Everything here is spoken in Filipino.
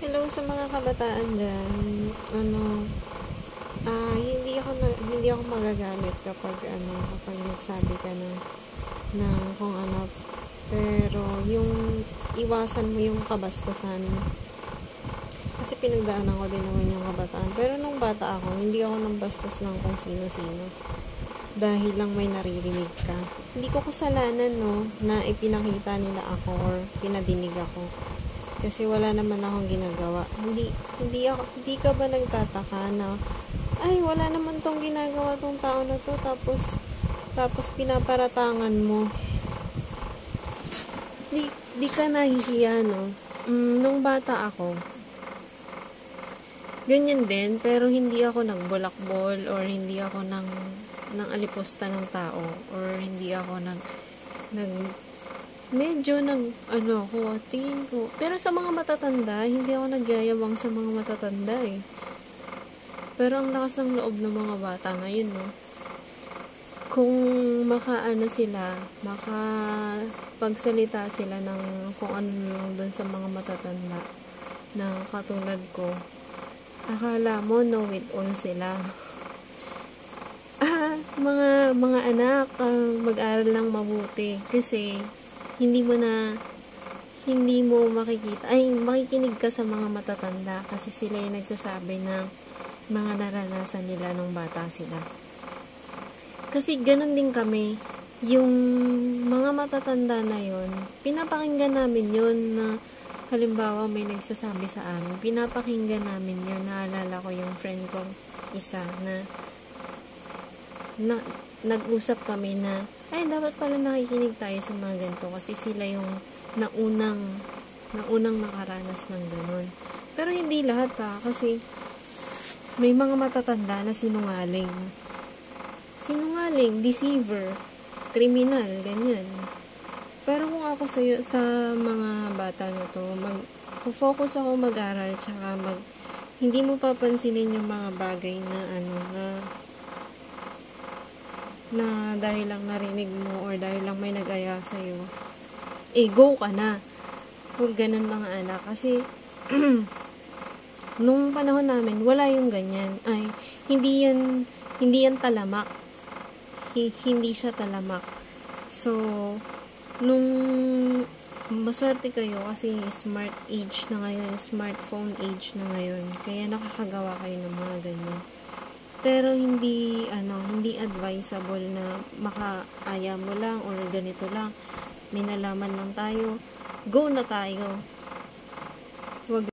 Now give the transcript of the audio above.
Hello sa mga kabataan dyan. Hindi ako magagalit kapag nagsabi ka na kung ano. Pero yung iwasan mo yung kabastusan. Kasi pinagdaanan ko din naman yung kabataan. Pero nung bata ako, hindi ako nang bastos ng kung sino-sino. Dahil lang may naririnig ka. Hindi ko kasalanan, no, na ipinakita nila ako or pinadinig ako. Kasi wala naman akong ginagawa. Hindi ka ba nagtataka na, ay, wala naman tong ginagawa tong tao na to, tapos pinaparatangan mo. Di ka nahihiya, no? Nung bata ako, ganyan din, pero hindi ako nagbulakbol or hindi ako nang alipusta ng tao or hindi ako tingin ko. Pero sa mga matatanda, hindi ako nagyayabang sa mga matatanda eh. Pero ang lakas ng loob ng mga bata ngayon, no? Kung makapagsalita sila ng kung ano lang dun sa mga matatanda na katulad ko, akala mo know it all sila. Mga anak, mag-aral lang mabuti kasi hindi mo makikinig ka sa mga matatanda kasi sila yung nagsasabi ng mga naranasan nila nung bata sila. Kasi ganun din kami, yung mga matatanda na yun, pinapakinggan namin yun na halimbawa may nagsasabi sa amin, pinapakinggan namin yun. Naalala ko yung friend kong isa na nag-usap kami na dapat pala nakikinig tayo sa mga ganito kasi sila yung naunang nakaranas ng ganun. Pero hindi lahat kasi may mga matatanda na sinungaling, deceiver, kriminal, ganyan. Pero kung ako sa mga bata na to, focus ako mag-aral tsaka hindi mo papansinin yung mga bagay na dahil lang narinig mo or dahil lang may nag-aya sa'yo, go ka na. Huwag ganun mga anak. Kasi, nung panahon namin, wala yung ganyan. Hindi yan talamak. Hindi siya talamak. So, nung maswerte kayo kasi smart age na ngayon, smartphone age na ngayon, kaya nakakagawa kayo ng mga ganyan. Pero hindi advisable na makaaya mo lang or ganito lang. May nalaman lang tayo. Go na tayo.